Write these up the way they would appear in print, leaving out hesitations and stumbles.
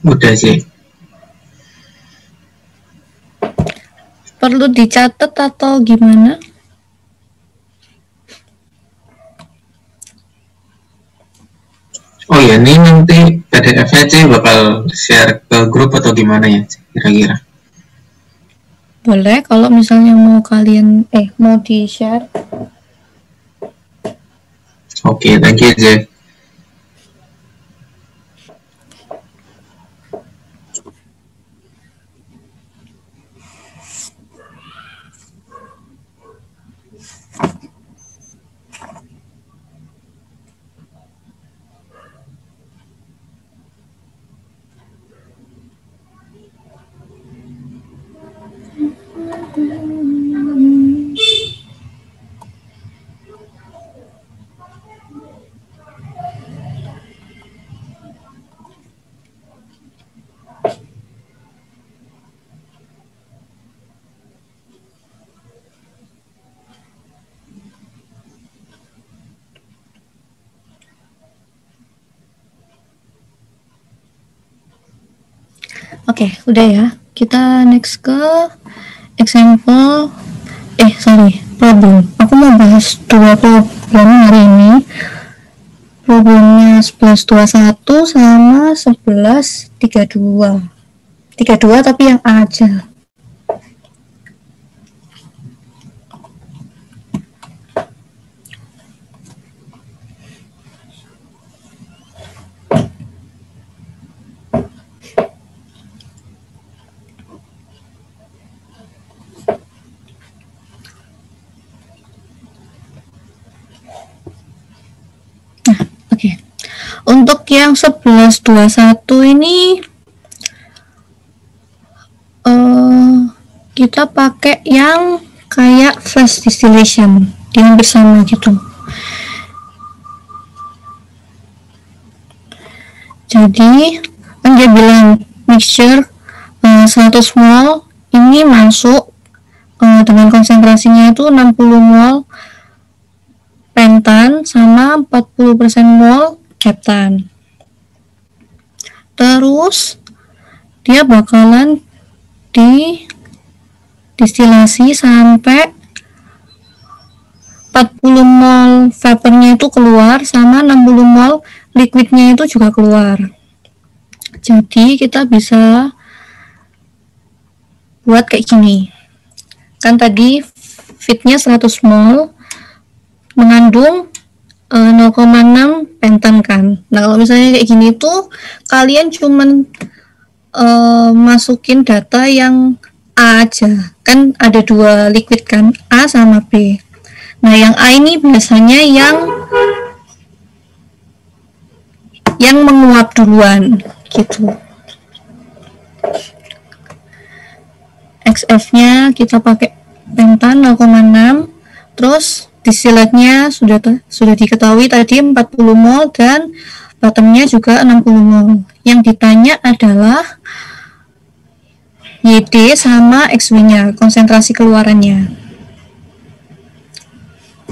Udah sih. Perlu dicatat atau gimana? Oh ya, ini nanti PDF-nya sih bakal share ke grup atau gimana ya kira-kira? Boleh kalau misalnya mau kalian mau di-share. Oke, thank you Jeff. Oke, udah ya. Kita next ke example. Problem. Aku mau bahas dua problem hari ini. Problemnya 1121 sama 1132. 32 tapi yang A aja. Untuk yang 1121 ini kita pakai yang kayak flash distillation, yang bersama gitu. Jadi kan dia bilang mixture 100 mol ini masuk dengan konsentrasinya itu 60 mol pentan sama 40% mol heptan. Terus dia bakalan distilasi sampai 40 mol vapornya itu keluar sama 60 mol liquidnya itu juga keluar. Jadi kita bisa buat kayak gini. Kan tadi fitnya 100 mol mengandung 0,6 pentan kan. Nah kalau misalnya kayak gini tuh kalian cuman masukin data yang A aja. Kan ada dua liquid kan, A sama B. Nah yang A ini biasanya yang menguap duluan gitu. XF-nya kita pakai pentan 0,6, terus distillate-nya sudah diketahui tadi 40 mol dan bottomnya juga 60 mol. Yang ditanya adalah YD sama XW-nya, konsentrasi keluarannya.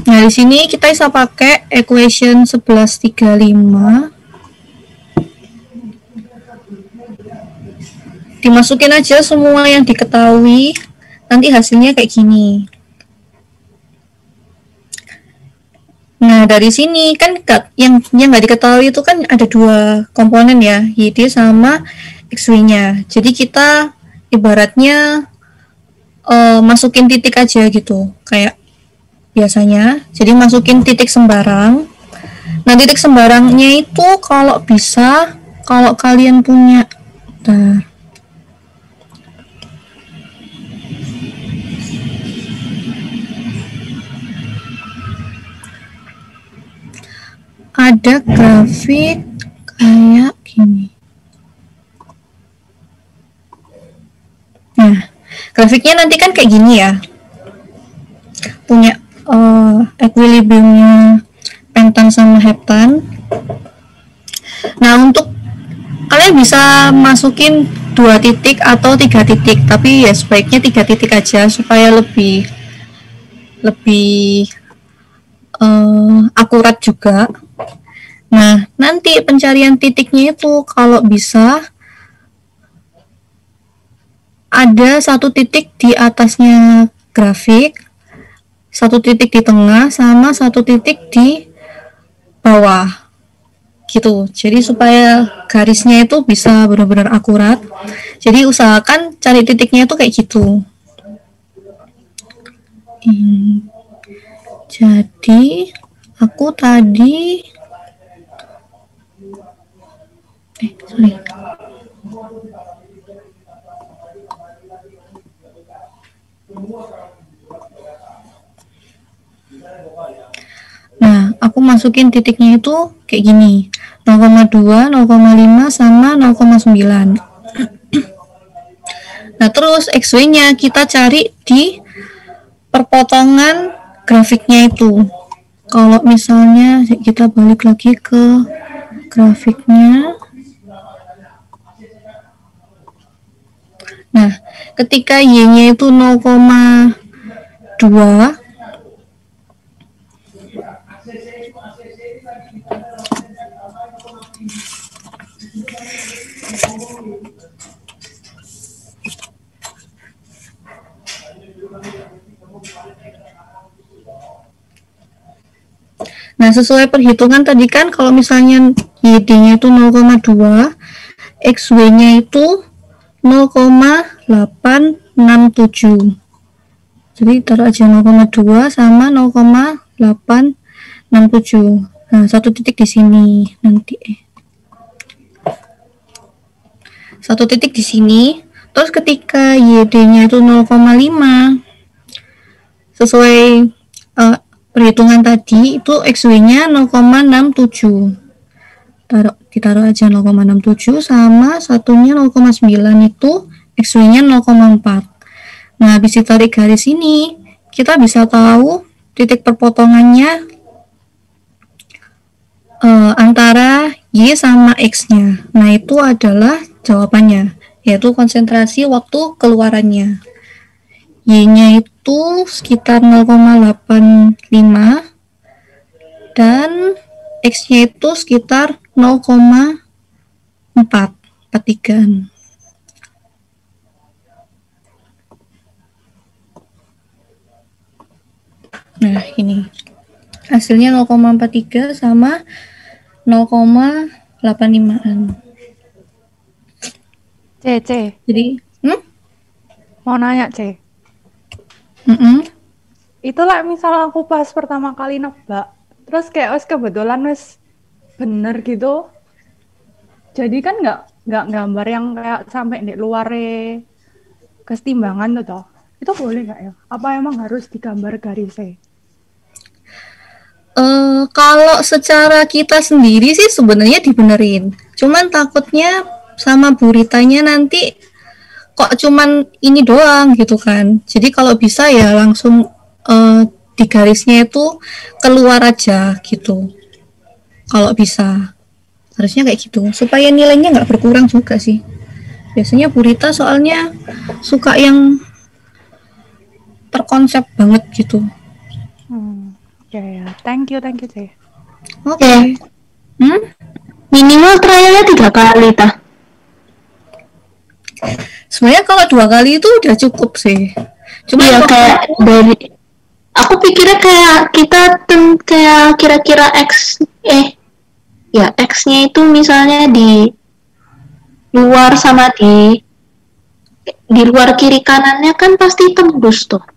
Nah, di sini kita bisa pakai equation 1135. Dimasukin aja semua yang diketahui, nanti hasilnya kayak gini. Nah, dari sini kan yang nggak diketahui itu kan ada dua komponen ya, YD sama XW-nya. Jadi kita ibaratnya masukin titik aja gitu, kayak biasanya. Jadi masukin titik sembarang. Nah, titik sembarangnya itu kalau bisa, kalau kalian punya, ada grafik kayak gini. Nah, grafiknya nanti kan kayak gini ya. Punya equilibriumnya pentan sama heptan. Nah, untuk kalian bisa masukin 2 titik atau 3 titik, tapi ya sebaiknya 3 titik aja supaya lebih akurat juga. Nah, nanti pencarian titiknya itu kalau bisa ada satu titik di atasnya grafik, satu titik di tengah, sama satu titik di bawah gitu. Jadi supaya garisnya itu bisa benar-benar akurat, jadi usahakan cari titiknya itu kayak gitu. Jadi aku tadi sorry. Nah, aku masukin titiknya itu kayak gini, 0,2, 0,5, sama 0,9. Nah, terus XY-nya kita cari di perpotongan grafiknya itu. Kalau misalnya kita balik lagi ke grafiknya. Nah, ketika Y-nya itu 0,2, nah, sesuai perhitungan tadi kan kalau misalnya YD-nya itu 0,2, XY-nya itu 0,867. Jadi taruh aja 0,2 sama 0,867. Nah, satu titik di sini nanti. Satu titik di sini. Terus ketika YD-nya itu 0,5, sesuai perhitungan tadi itu XY-nya 0,67. Ditaruh aja 0,67 sama satunya 0,9 itu XY-nya 0,4. Nah, habis ditarik garis ini, kita bisa tahu titik perpotongannya antara Y sama X-nya. Nah, itu adalah jawabannya, yaitu konsentrasi waktu keluarannya. Y-nya itu sekitar 0,85 dan X-nya itu sekitar 0,443. Nah, ini hasilnya 0,43 sama 0,85an. C. Jadi, mau nanya, C. Itulah misal aku pas pertama kali nebak, terus kayak kebetulan bener gitu. Jadi kan nggak gambar yang kayak sampai di luar kesetimbangan tuh toh. Itu boleh nggak ya? Apa emang harus digambar garisnya? Kalau secara kita sendiri sih sebenarnya dibenerin. Cuman takutnya sama buritanya nanti kok cuman ini doang gitu kan. Jadi kalau bisa ya langsung di garisnya itu keluar aja gitu. Kalau bisa. Harusnya kayak gitu. Supaya nilainya nggak berkurang juga sih. Biasanya burita soalnya suka yang terkonsep banget gitu. Ya. Thank you, C. Oke. Minimal trialnya 3 kali, tah? Sebenarnya kalau 2 kali itu udah cukup sih. Cuma ya kayak dari aku pikirnya kayak kita kayak kira-kira X-nya itu misalnya di luar sama di luar kiri kanannya kan pasti tembus tuh.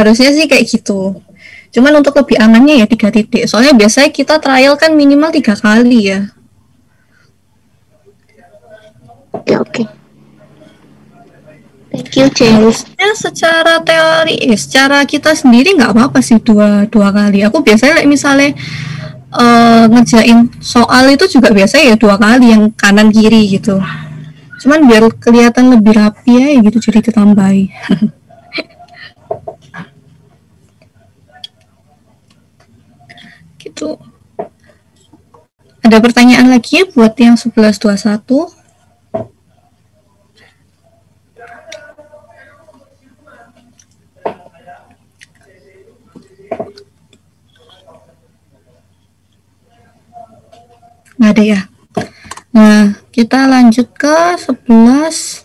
Harusnya sih kayak gitu. Cuman untuk lebih amannya ya 3 titik. Soalnya biasanya kita trial kan minimal 3 kali ya. Oke. Thank you, C. Harusnya secara teori, secara kita sendiri nggak apa-apa sih dua kali. Aku biasanya misalnya ngerjain soal itu juga biasanya ya 2 kali yang kanan kiri gitu. Cuman biar kelihatan lebih rapi ya gitu jadi ditambahi. Gitu. Ada pertanyaan lagi buat yang 1121? Nggak ada ya. Nah, kita lanjut ke 11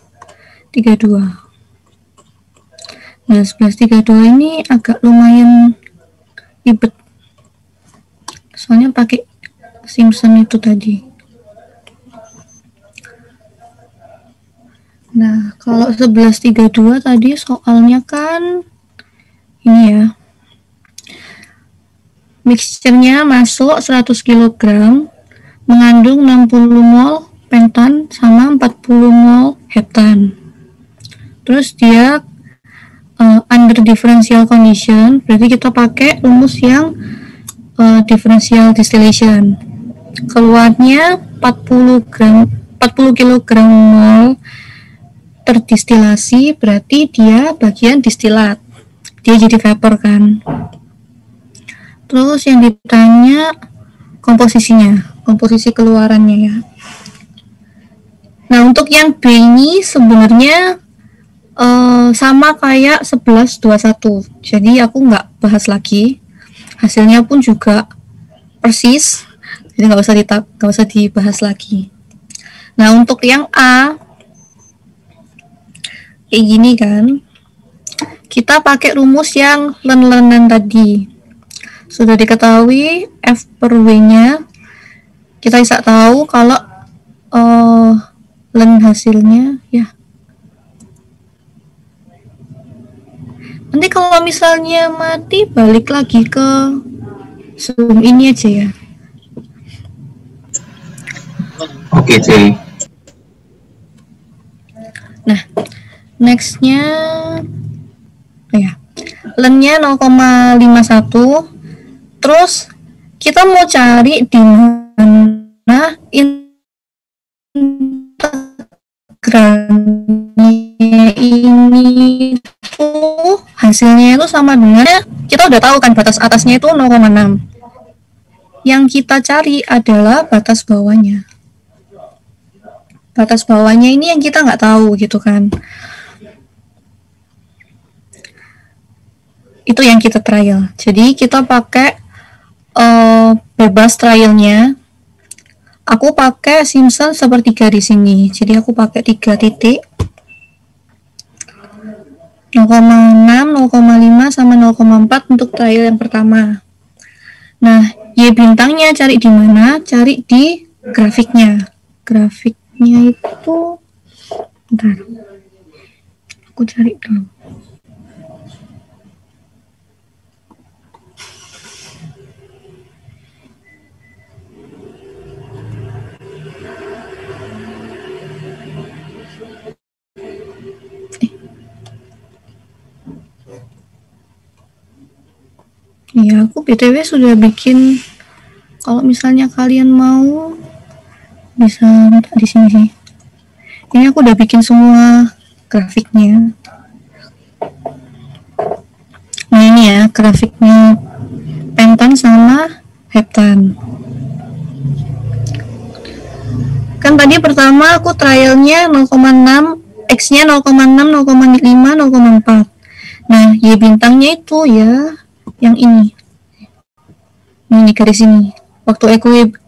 1132. Nah, 1132 ini agak lumayan ribet. Soalnya pakai Simpson itu tadi. Nah, kalau 1132 tadi soalnya kan ini ya. Mixture-nya masuk 100 kg, mengandung 60 mol pentan sama 40 mol heptan. Terus dia under differential condition, berarti kita pakai rumus yang differential distillation. Keluarnya 40 kg mol terdistilasi, berarti dia bagian distilat. Dia jadi vapor kan. Terus yang ditanya komposisinya, komposisi keluarannya ya. Nah, untuk yang B ini sebenarnya sama kayak 1121. Jadi aku nggak bahas lagi. Hasilnya pun juga persis. Jadi nggak usah dibahas lagi. Nah, untuk yang A kayak gini kan. Kita pakai rumus yang len-lenan tadi. Sudah diketahui F per W-nya. Kita bisa tahu kalau len hasilnya ya. Nanti kalau misalnya mati balik lagi ke Zoom ini aja ya. Oke, C. Nah, nextnya ya, lennya 0,51. Terus kita mau cari di mana integralnya ini tuh hasilnya itu sama dengan, kita udah tahu kan batas atasnya itu 0,6. Yang kita cari adalah batas bawahnya. Batas bawahnya ini yang kita nggak tahu gitu kan. Itu yang kita trial. Jadi kita pakai bebas trialnya. Aku pakai Simpson sepertiga di sini. Jadi aku pakai 3 titik. 0,6, 0,5 sama 0,4 untuk trial yang pertama. Nah, Y bintangnya cari di mana? Cari di grafiknya. Grafiknya itu bentar. Aku cari dulu. Ya, aku BTW sudah bikin. Kalau misalnya kalian mau bisa minta di sini sih. Ini aku udah bikin semua grafiknya. Nah, ini ya grafiknya pentan sama heptan. Kan tadi pertama aku trialnya 0,6, X-nya 0,6, 0,5, 0,4. Nah, Y bintangnya itu ya yang ini garis ini waktu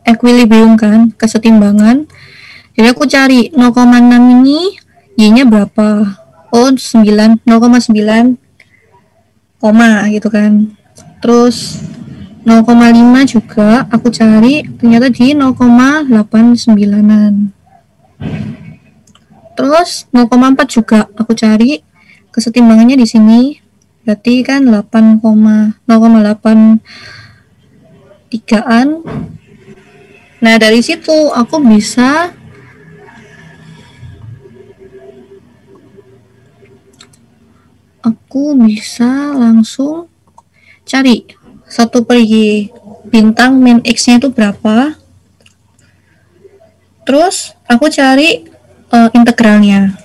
equilibrium kan, kesetimbangan. Jadi aku cari 0,6 ini Y-nya berapa, 0,9 gitu kan. Terus 0,5 juga aku cari, ternyata di 0,89an. Terus 0,4 juga aku cari, kesetimbangannya di sini. Berarti kan 0,83an. Nah, dari situ aku bisa langsung cari 1 per Y bintang min X-nya itu berapa. Terus aku cari integralnya.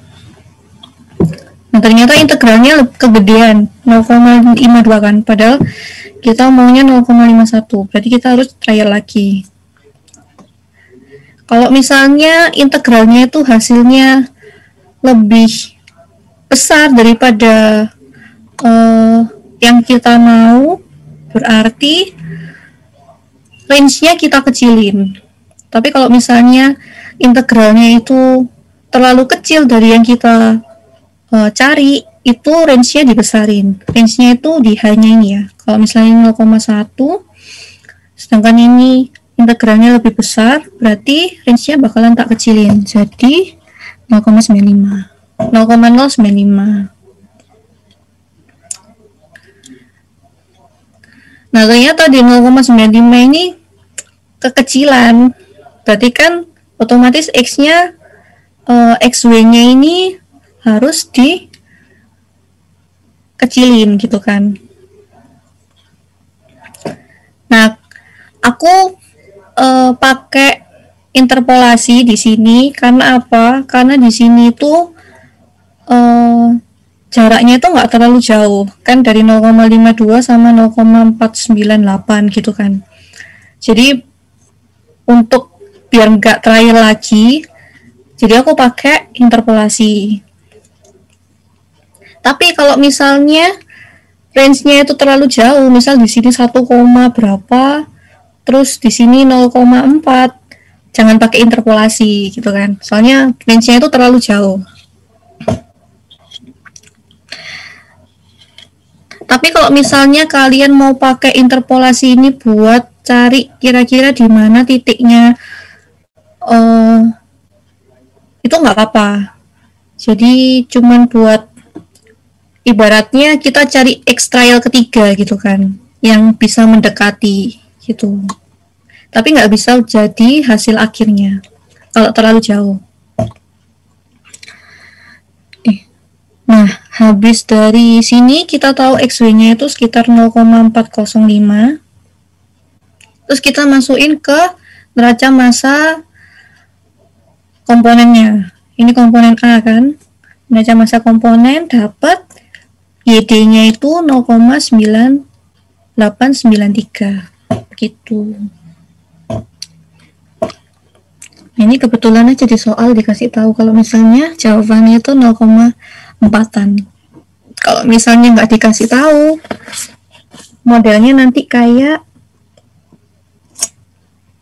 Nah, ternyata integralnya kegedean 0,52 kan, padahal kita maunya 0,51. Berarti kita harus trial lagi. Kalau misalnya integralnya itu hasilnya lebih besar daripada yang kita mau, berarti range-nya kita kecilin. Tapi kalau misalnya integralnya itu terlalu kecil dari yang kita cari itu range-nya dibesarin. Range-nya itu di high-nya ini ya. Kalau misalnya 0,1 sedangkan ini integralnya lebih besar, berarti range-nya bakalan tak kecilin. Jadi 0,95. 0,095. Nah, ternyata di 0,95 ini kekecilan. Berarti kan otomatis X-nya XW-nya ini harus dikecilin gitu kan. Nah, aku pakai interpolasi di sini karena apa? Karena di sini tuh jaraknya itu nggak terlalu jauh, kan dari 0,52 sama 0,498 gitu kan. Jadi untuk biar nggak trial lagi, jadi aku pakai interpolasi. Tapi kalau misalnya range-nya itu terlalu jauh, misal di sini 1, berapa, terus di sini 0,4, jangan pakai interpolasi gitu kan. Soalnya range-nya itu terlalu jauh. Tapi kalau misalnya kalian mau pakai interpolasi ini buat cari kira-kira di mana titiknya, itu nggak apa-apa. Jadi cuman buat ibaratnya kita cari X trial ketiga gitu kan, yang bisa mendekati gitu. Tapi nggak bisa jadi hasil akhirnya kalau terlalu jauh. Nah, habis dari sini kita tahu XW-nya itu sekitar 0,405. Terus kita masukin ke neraca massa komponennya. Ini komponen A kan. Neraca massa komponen dapat YD-nya itu 0,9893 gitu. Nah, ini kebetulan aja di soal dikasih tahu kalau misalnya jawabannya itu 0,4-an. Kalau misalnya nggak dikasih tahu, modelnya nanti kayak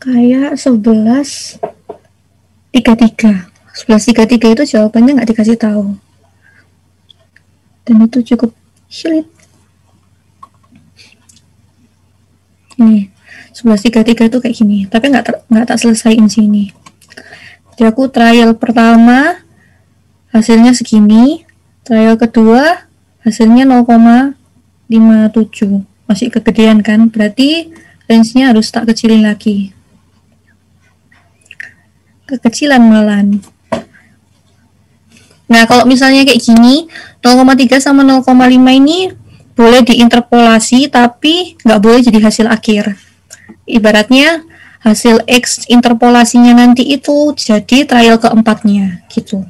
1133. 1133 itu jawabannya nggak dikasih tahu. Dan itu cukup sulit. Ini 1133 itu kayak gini, tapi nggak tak selesaiin sini. Jadi aku trial pertama hasilnya segini, trial kedua hasilnya 0,57, masih kegedean kan, berarti range-nya harus tak kecilin lagi, kekecilan malahan. Nah, kalau misalnya kayak gini 0,3 sama 0,5 ini boleh diinterpolasi tapi nggak boleh jadi hasil akhir. Ibaratnya hasil X interpolasinya nanti itu jadi trial keempatnya gitu.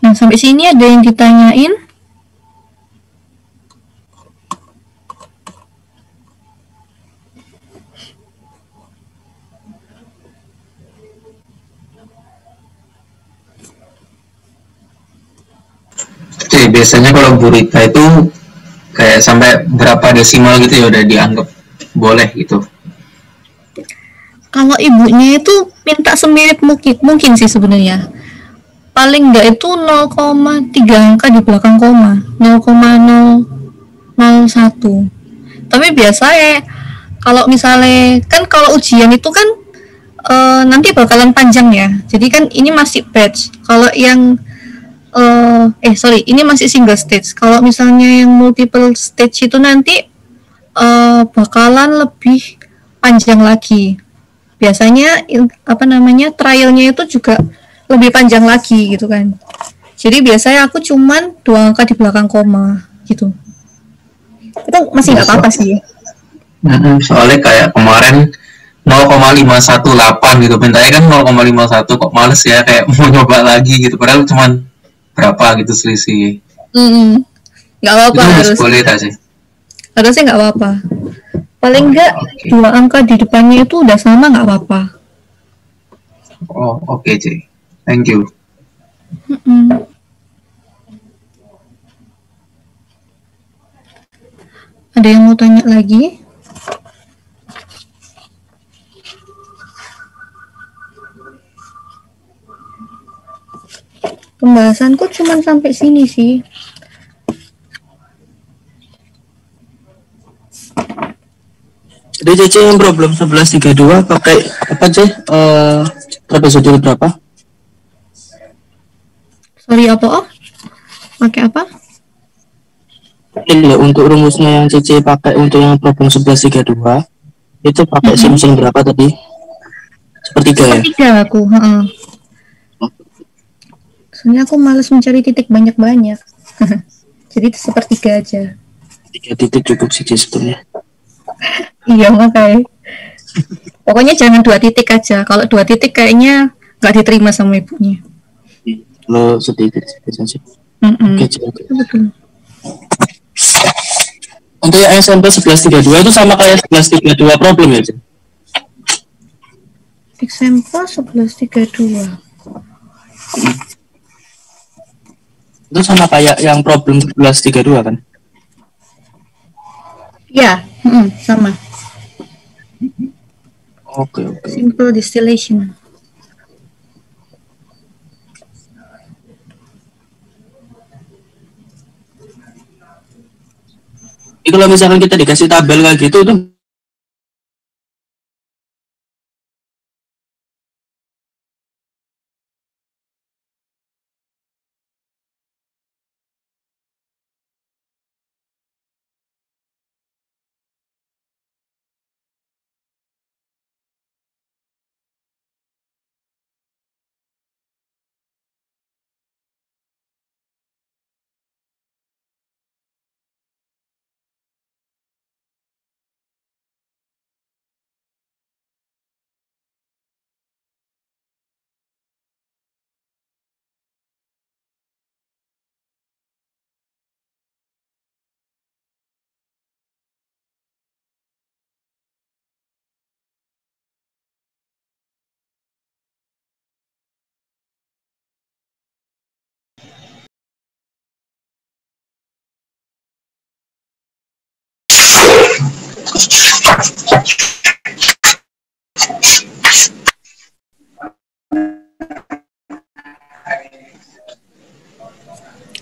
Nah, sampai sini ada yang ditanyain? Oke, biasanya kalau gurita itu kayak sampai berapa desimal gitu ya udah dianggap boleh gitu. Kalau ibunya itu minta semirip mungkin sih sebenarnya. Paling enggak itu 0,3 angka di belakang koma, 0,001. Tapi biasanya kalau misalnya kan kalau ujian itu kan nanti bakalan panjang ya. Jadi kan ini masih batch. Kalau yang ini masih single stage. Kalau misalnya yang multiple stage itu nanti bakalan lebih panjang lagi. Biasanya trialnya itu juga lebih panjang lagi gitu kan. Jadi biasanya aku cuman 2 angka di belakang koma gitu. Itu masih nggak apa-apa sih. Soalnya kayak kemarin 0,518 gitu, bentanya kan 0,51, kok males ya kayak mau nyoba lagi gitu, padahal cuman berapa gitu selisih. Nggak apa-apa, harus boleh tak sih? Harusnya nggak apa-apa. Paling nggak 2 angka di depannya itu udah sama, nggak apa-apa. Oh, oke, Ci. Thank you. Ada yang mau tanya lagi? pembahasanku cuma sampai sini sih. Jadi Cece yang problem 1132 pakai apa Cece? Trapezoidal berapa? Sorry apa? Oh? Pakai apa? Iya, untuk rumusnya yang Cece pakai untuk yang problem 1132 itu pakai sin berapa tadi? Sepertiga ya? Sepertiga aku, soalnya aku males mencari titik banyak-banyak. Jadi itu sepertiga aja. 3 titik cukup sih sebetulnya. Iya makanya. Pokoknya jangan 2 titik aja. Kalau 2 titik kayaknya nggak diterima sama ibunya. Kalau sedikit saja. Oke, Betul. untuk yang SMP 1132 itu sama kayak 1132 problem ya, Cen? Example 1132. Itu sama kayak yang problem 1132 kan? Ya, sama. Oke. Simple distillation. Jadi kalau misalkan kita dikasih tabel kayak gitu tuh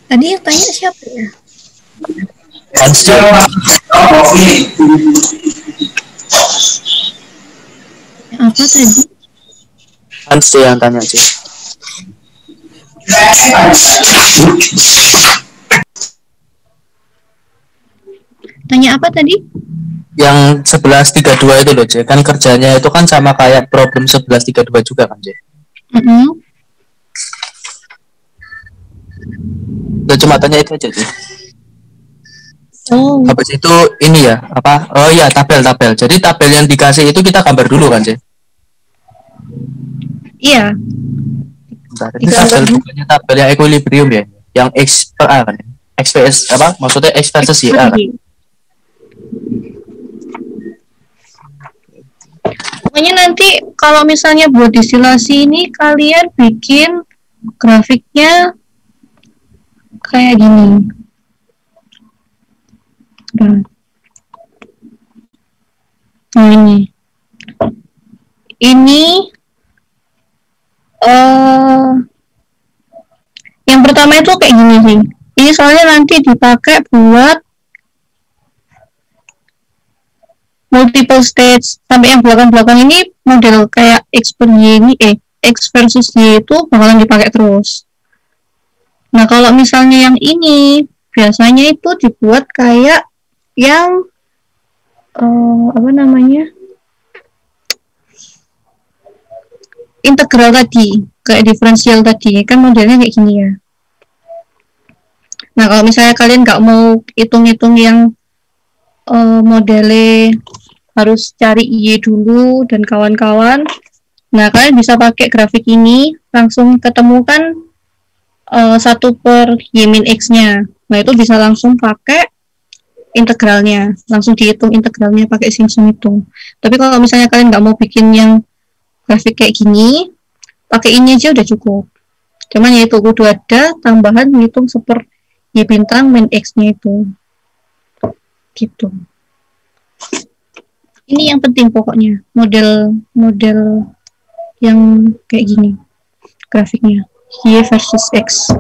Tadi yang tanya siapa ya? Apa tadi? Hans yang tanya sih. Tanya apa tadi? Yang 1132 itu loh, Cek. Kan kerjanya itu kan sama kayak problem 1132 juga kan, Cek. Udah cuma tanya itu aja, Cek. Oh. Habis itu ini ya, apa? Oh iya, tabel. Jadi tabel yang dikasih itu kita gambar dulu kan, Cek? Iya. Bentar, ini tabel bukannya tabel yang equilibrium ya? Yang X per A kan? X vs apa? Maksudnya X versus Y A kan? Pokoknya nanti kalau misalnya buat distilasi ini kalian bikin grafiknya kayak gini. Nah ini yang pertama itu kayak gini sih. Ini soalnya nanti dipakai buat multiple stage. Sampai yang belakang-belakang ini model kayak X per Y ini, X versus Y itu bakalan dipakai terus. Nah kalau misalnya yang ini biasanya itu dibuat kayak yang apa namanya, integral tadi, kayak diferensial tadi kan modelnya kayak gini ya. Nah kalau misalnya kalian nggak mau hitung-hitung yang modelnya harus cari Y dulu dan kawan-kawan, nah kalian bisa pakai grafik ini, langsung ketemukan 1 per Y min X nya. Nah itu bisa langsung pakai integralnya, langsung dihitung integralnya pakai Simpson hitung. Tapi kalau misalnya kalian nggak mau bikin yang grafik kayak gini, pakai ini aja udah cukup. Cuman ya itu kudu ada tambahan ngitung 1 per Y bintang min X nya itu gitu. Ini yang penting pokoknya, model yang kayak gini grafiknya. Y versus X.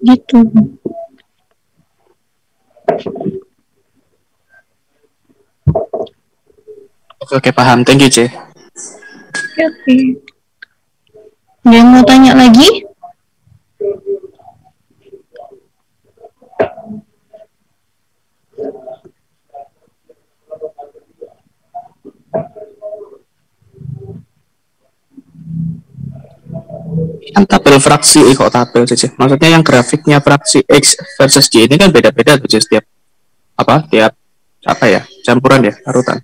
Gitu. Oke, paham. Thank you, C. Oke. Ada yang mau tanya lagi? Yang tabel fraksi, kok tabel sih? Maksudnya yang grafiknya fraksi X versus Y ini kan beda-beda tuh, C, setiap campuran ya, parutan.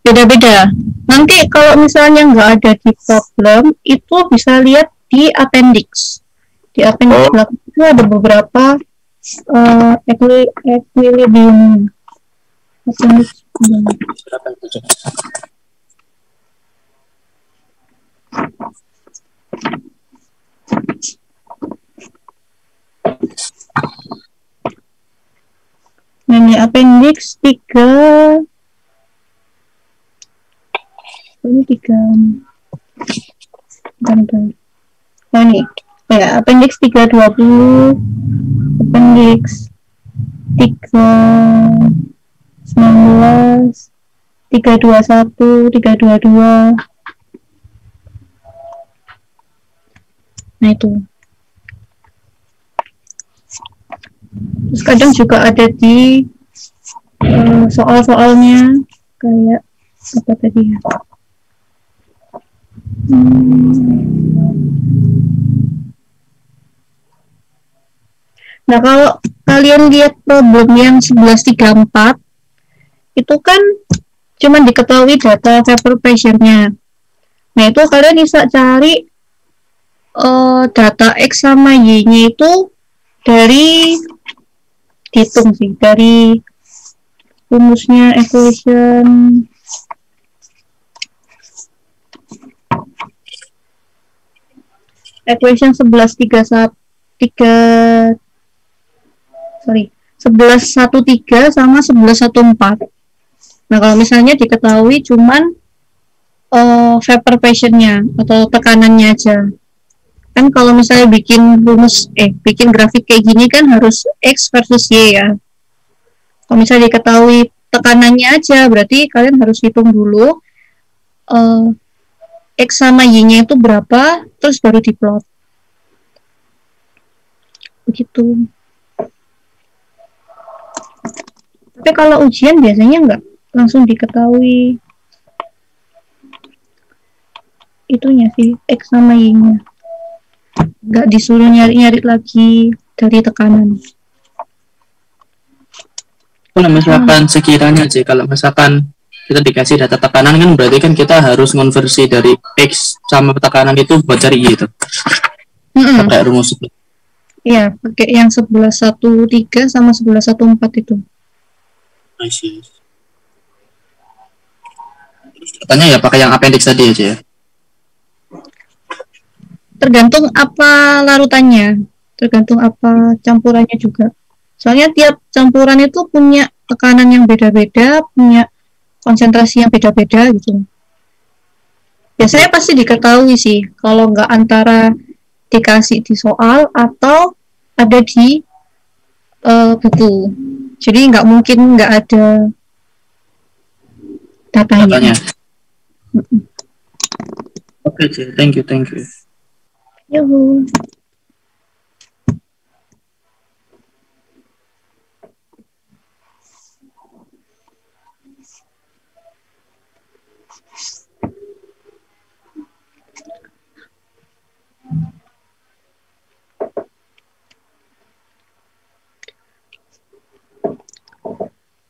Beda-beda. Nanti kalau misalnya nggak ada di problem, itu bisa lihat di appendix. Di appendix belakang itu ada beberapa equilibrium. Ini appendix 3. Ini 3. Bentar. Oh ini. Ya, appendix 320. Appendix 319. 321, 322. Nah itu. Terus kadang juga ada di soal-soalnya kayak apa tadi ya? Nah kalau kalian lihat problem yang 1134 itu kan cuma diketahui data vapor pressure-nya. Nah itu kalian bisa cari data X sama Y-nya itu dari hitung sih, dari rumusnya equation equation 1113 sama 1114. Nah kalau misalnya diketahui cuman vapor pressure-nya atau tekanannya aja. Kan kalau misalnya bikin grafik kayak gini kan harus X versus Y ya. Kalau misalnya diketahui tekanannya aja, berarti kalian harus hitung dulu X sama Y-nya itu berapa, terus baru diplot. Begitu. Tapi kalau ujian biasanya nggak langsung diketahui itunya sih, X sama Y-nya. Nggak disuruh nyari-nyari lagi dari tekanan. Kalau misalkan sekiranya aja, kalau misalkan kita dikasih data tekanan kan berarti kan kita harus konversi dari X sama tekanan itu buat cari Y itu. Pakai rumus itu. Iya, pakai yang 1113 sama 1114 itu. I see. Katanya ya pakai yang appendix tadi aja ya. Tergantung apa larutannya, tergantung apa campurannya juga. Soalnya tiap campuran itu punya tekanan yang beda-beda, punya konsentrasi yang beda-beda gitu. Biasanya pasti diketahui sih, kalau nggak antara dikasih di soal atau ada di buku. Jadi nggak mungkin nggak ada datanya. Oke, thank you. Yuhu.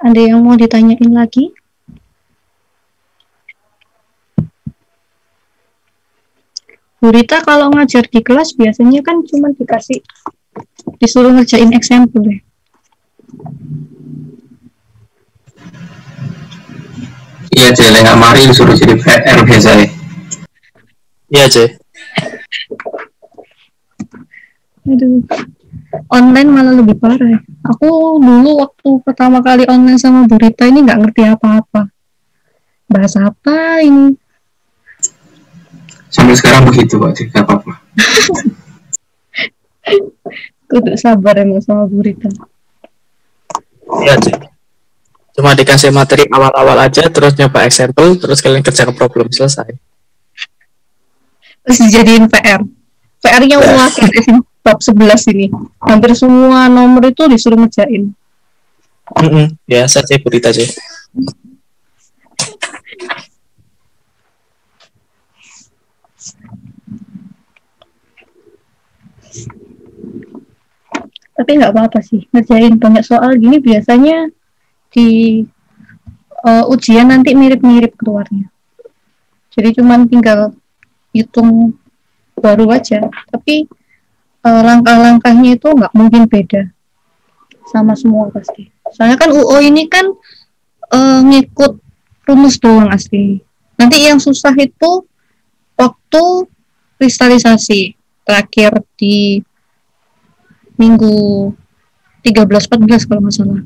Ada yang mau ditanyain lagi? Bu Rita kalau ngajar di kelas biasanya kan cuma disuruh ngerjain example ya. Iya, Cele, nggak mari disuruh jadi PR biasanya. Iya, C. Aduh. Online malah lebih parah ya. Aku dulu waktu pertama kali online sama Bu Rita ini nggak ngerti apa-apa. Bahasa apa ini? Sampai sekarang begitu kok, tidak apa-apa. Kudu sabar emang sama Bu Rita. Iya, Cik. Cuma dikasih materi awal-awal aja, terus nyoba example, terus kalian kerja ke problem, selesai. Terus dijadiin PR. PR-nya wakil di bab 11 ini. Hampir semua nomor itu disuruh ngerjain. Ya, saya sih berita sih. Tapi nggak apa-apa sih. Ngerjain banyak soal gini biasanya di ujian nanti mirip-mirip keluarnya. Jadi cuman tinggal hitung baru aja, tapi langkah-langkahnya itu nggak mungkin beda sama semua pasti. Soalnya kan UO ini kan ngikut rumus doang asli. Nanti yang susah itu waktu kristalisasi terakhir di minggu 13-14 kalau nggak salah.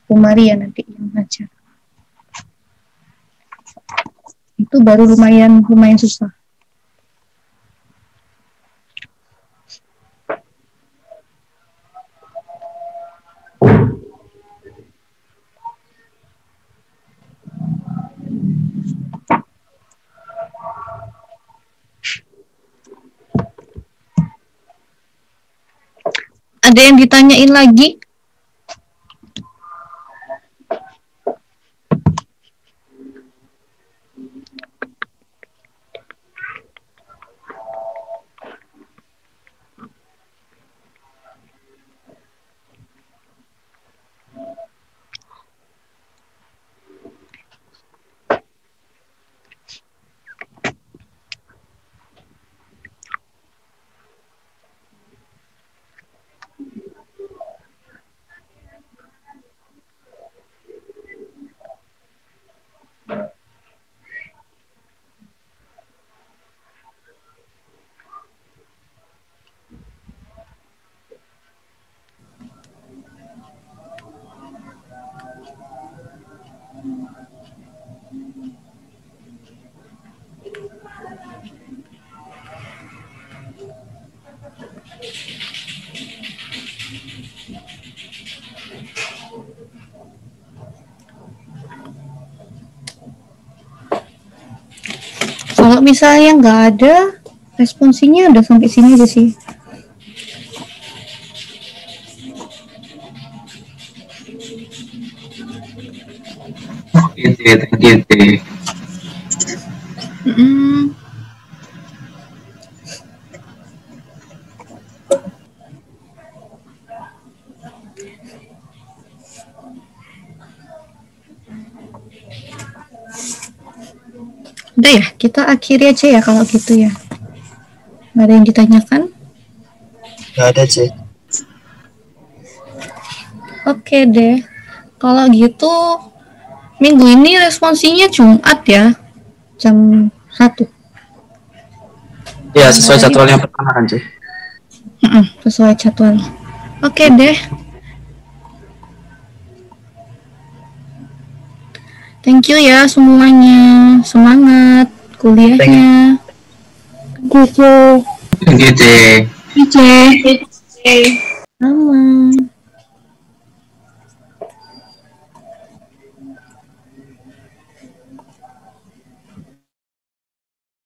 Umari ya nanti yang ngajar. Itu baru lumayan susah. Ada yang ditanyain lagi? Kalau misalnya nggak ada, responsinya udah sampai sini aja sih. Oke. Udah ya, kita akhiri aja ya kalau gitu ya. Nggak ada yang ditanyakan? Nggak ada, Cik. Oke deh. Kalau gitu, minggu ini responsinya Jumat ya, jam 1. Ya, sesuai jadwal yang pertama kan, Cik. Sesuai jadwal. Oke deh. Thank you ya semuanya. Semangat kuliahnya. Gitu. Sama.